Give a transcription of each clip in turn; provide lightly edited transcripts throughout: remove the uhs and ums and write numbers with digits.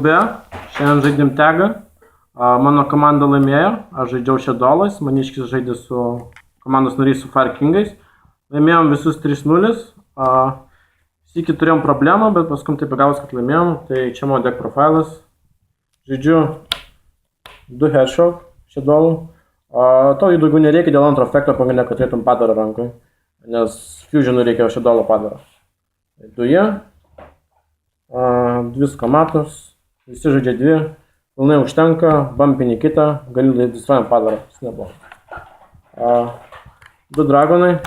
Šiandien žaidėm tegą, mano komanda laimėjo, aš žaidžiau Shadow'ais, maniškis žaidė su komandos nariais su Fire King'ais, laimėjom visus 3-0, sykį turėjom problemą, bet paskum taip pagavus, kad laimėjom, tai čia mano deck profilas, žaidžiu 2 headshot Shadow'ų, to jų daugiau nereikia dėl antro efekto, pagrindė, kad turėtum padarą rankoj, nes Fusion'ui reikia Shadow'o padarą. Duje, 2 skamatos. Visi žaidžia 2, pilnai užtenka, bumpinį kitą, gali distruojam padarą, jis neblogas. 2 dragonai.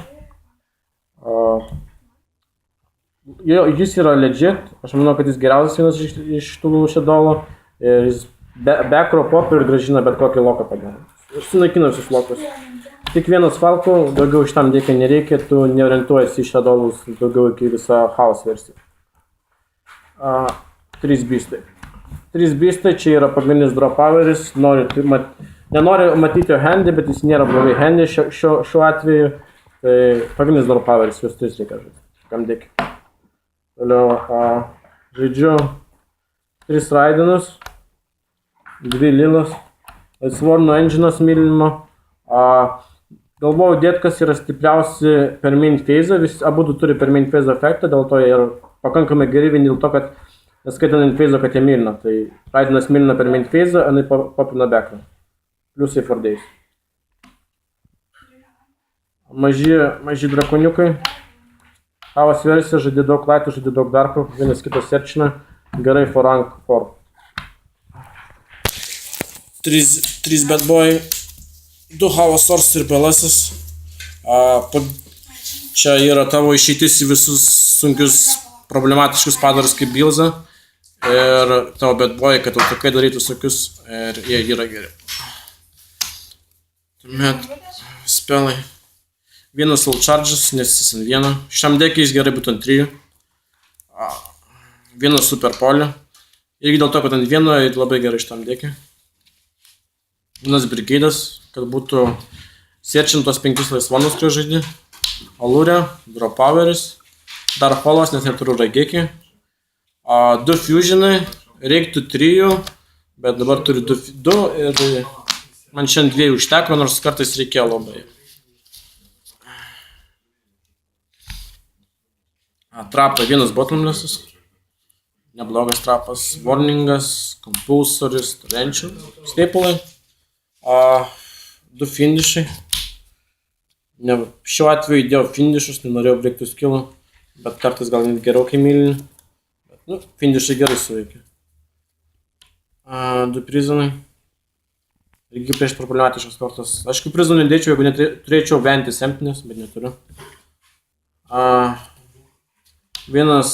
Jis yra legit, aš manau, kad jis geriausias vienas iš tų Shadow'ų. Jis backrow pop ir gražina bet kokį loką padėrą. Ir sunaikina visus lokus. Tik vienas falkų, daugiau šitam dėkia nereikia, tu neorientuojasi į Shadow'us daugiau iki visą house versiją. 3 beastai. 3 beastai, čia yra pagrindinis drop poweris, nenoriu matyti jo handy, bet jis nėra blogai handy šiuo atveju, tai pagrindinis drop poweris, jūs 3 reikia žaisti, kam dėki. Toliau žaidžiu 3 raidinus, 2 lilas, Swarno engine'as mylinimo, galvojau dėt, kas yra stipriausi per main phase, abu turi per main phase efektą, dėl to jie yra pakankamai geri vien dėl to, kad neskaitant in phase, kad jie mylina, tai raidinas mylina per main phase, anai popina backrow. Pliusai for days. Maži drakoniukai. Havas versija, žaidė daug lightų, žaidė daug darkų, vienas kitas searchina, gerai for rank 4. 3 bad boy, 2 Havas source ir belasis. Čia yra tavo išeitis į visus sunkius problematiškus padarus kaip Bilza. Ir tavo bad boy, kad autokai darytų visokius ir jie yra geri. Tuomet spelai. Vienas full charges, nes jis ant vieno. Šiam dekiai jis gerai būtų ant 3. Vienas super polio. Irgi dėl to, kad ant vieno ir labai gerai šitam dekiai. Vienas brigadas, kad būtų searchint tos 5 laisvonus, kurie žaidė. Alurė, drop poweris. Dar holos, nes neturiu ragekį. 2 fusionai, reiktų 3, bet dabar turiu 2 ir man šiandien 2 užteko, nors kartais reikėjo labai. Trapai, vienas bottomlessas, neblogas trapas, warningas, compulsoris, torrenčių, staplai, 2 finishai. Šiuo atveju įdėjau finishus, nenorėjau breaktų skillų, bet kartais gal net geriau kai mylini. Finishai gerai suveikia. 2 prizonai. Irgi prieš problematiškas kortas. Aišku, prizonų nedėčiau, jeigu turėčiau ventis emptinės, bet neturiu. Vienas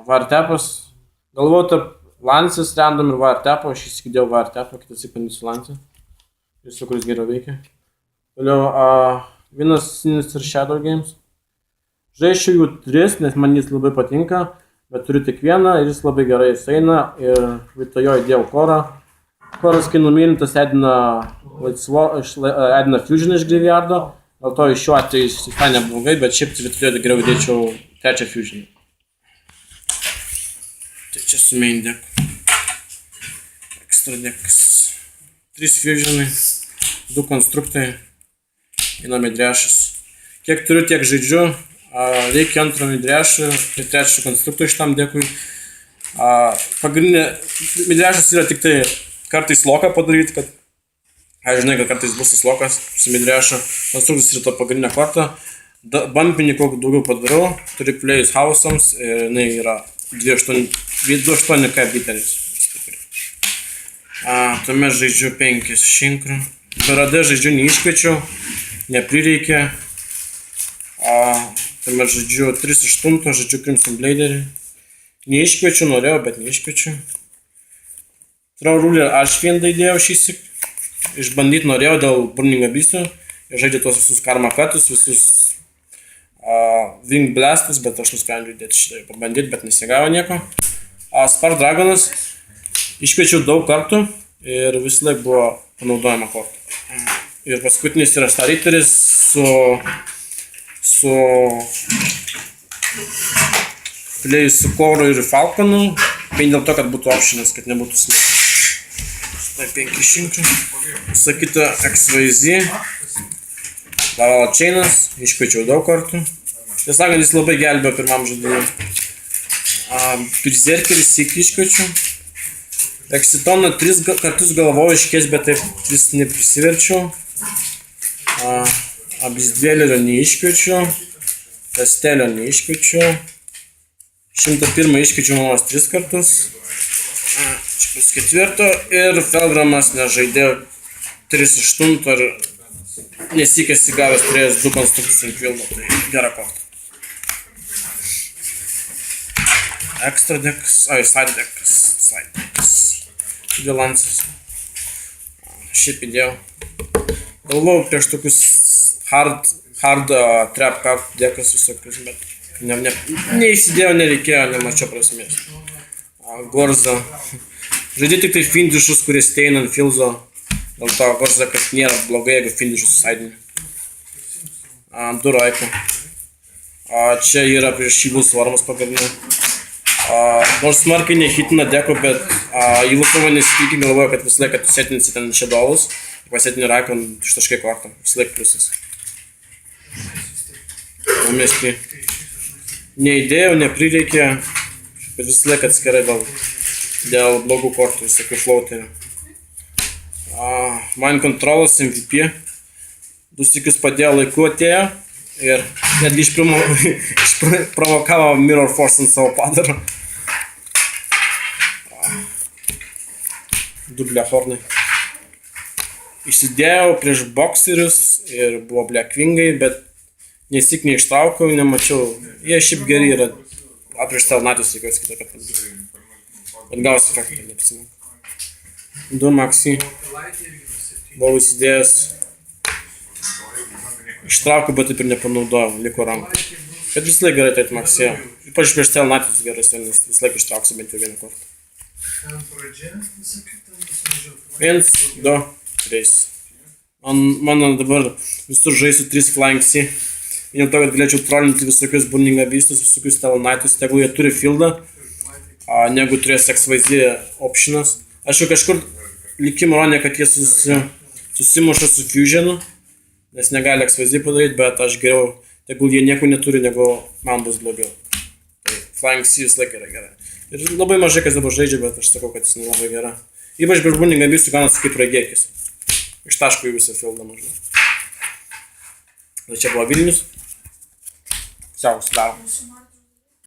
Wiretepas. Galvoju tarp Lances, Random ir Wiretepo. Aš įsigydėjau Wiretepo, kitas įpandysiu Lancę. Visų, kuris geriau veikia. Toliau vienas Sinister Shadow Games. Žaisčiau jų 3, nes man jis labai patinka. Bet turiu tik vieną ir jis labai gerai eina ir vietojo įdėjau korą. Koras, kai numylintas, edina fusioną iš graveyardo, dėl to iš šiuo atveju jis visai neblogai, bet šiaip vietojo geriau įdėčiau 3 fusioną. Tai čia su main deck. Extra deckas. 3 fusionai, 2 konstruktai, vieną midrešas. Kiek turiu, tiek žaidžiu. Reikia antro midrešą ir 3 konstruktų šitam dekui. Pagrindinė midrešas yra tik tai kartais loką padaryti, kad aš žinai, kad kartais bus tas lokas su midrešu. Konstruktas yra to pagrindinė korta. Bumpinį kokį daugiau padarau, turi playus house'ams ir jinai yra 2.8k biteris. Tuomet žaidžiu 5 šinkrių. Berade žaidžiu neiškviečiau, neprireikė. Tuomet žaidžiu 3.8, žaidžiu Crimson Bladerį. Neiškviečiu, norėjau, bet neiškviečiu. Throw Ruler aš vieną įdėjau šįsik. Išbandyti norėjau dėl Burning Abyssų. Ir žaidė tuos visus Karma Cutus, visus Wing Blastus, bet aš nusprendžiau įdėti šitą pabandyti, bet nesigavo nieko. Spark Dragonas. Iškviečiau daug kartų ir vis laik buvo panaudojama korta. Ir paskutinis yra Star Eateris su Koru ir Falconu. Vien dėl to, kad būtų optionas, kad nebūtų smėlis. Tai 500. Sakyta XYZ. Davalo chainas. Iškviečiau daug kartų. Tiesą sakant, jis labai gelbėjo pirmam žaidimui. Berserkerį sykį iškviečiau. Exitoną 3 kartus galvoju iškės, bet taip vis neprisiverčiau. Abisdėlio neiškviečiau. Kastelio neiškviečiau. 101 iškviečiau manos 3 kartus. Čia bus 4. Ir Felgramas nežaidė 3-8 ir nesikėsi gavęs turėjęs 2 konstruktus ant filmo. Tai gera korta. Extra decks, side decks. Bilansas. Šiaip įdėjau. Galvojau prieš tokius hard trap card dekus visokius, bet neįsidėjau, nereikėjo, nemačiau prasmės. Gorza. Žaidė tik tai findišus, kurie steina ant filzo. Dėl to Gorza, kad nėra blogai, jeigu findišus susaidini. 2 raiko. Čia yra prieš Evil Swarmas pagrindinė. Nors smarkiai nehitina deko, bet Evil Swarmas nesitikė, galvoja, kad visą laiką tu setinsi ten Shadowus. Pasetini raiko ištaškai kortą. Visą laiką pliusas. Numesti. Neįdėjau, neprireikė. Bet visą laiką atskirai dėl blogų kortų, visokių flauterių. Mind Controlas MVP. 2 sykius padėjo laiku atėjo. Ir netgi išprovokavo Mirror Force ant savo padarą. Dublė hornai. Išsidėjau prieš bokserius ir buvo Blackwingai, bet nesik neištraukiau, nemačiau. Jie šiaip geri yra. Prieš Telnatus reikės kitą kartą. Bet gausi efektą, neprisimenu. 2 maxi. Buvau įsidėjęs. Ištraukiau, bet taip ir nepanaudojau. Liko rankų. Bet vis laik gerai taip maxi. Ypač prieš Telnatus gerai, nes vis laik ištrauksiu bent jau vieną kartą. 1, 2, 3. Mano dabar visur žaisiu 3 Flying Sea. Dėl to, kad galėčiau trollinti visokius Burning Abyss'us, visokius Telnatus, jeigu jie turi fieldą, negu turės XYZ optionas. Aš jau kažkur likimo rodė, kad jie susimuša su Fusionu, nes negali XYZ padaryti, bet aš geriau, tegul jie nieko neturi, negu man bus blogiau. Tai Flying Sea vis laik yra gerai. Ir labai mažai kas dabar žaidžia, bet aš sakau, kad jis nelabai gera. Ypač prieš Burning Abyss'ų gaunasi kaip ragėkis. Ištaško į visą fieldą mažai. Tai čia buvo Vilnius. Ciao, sudaro.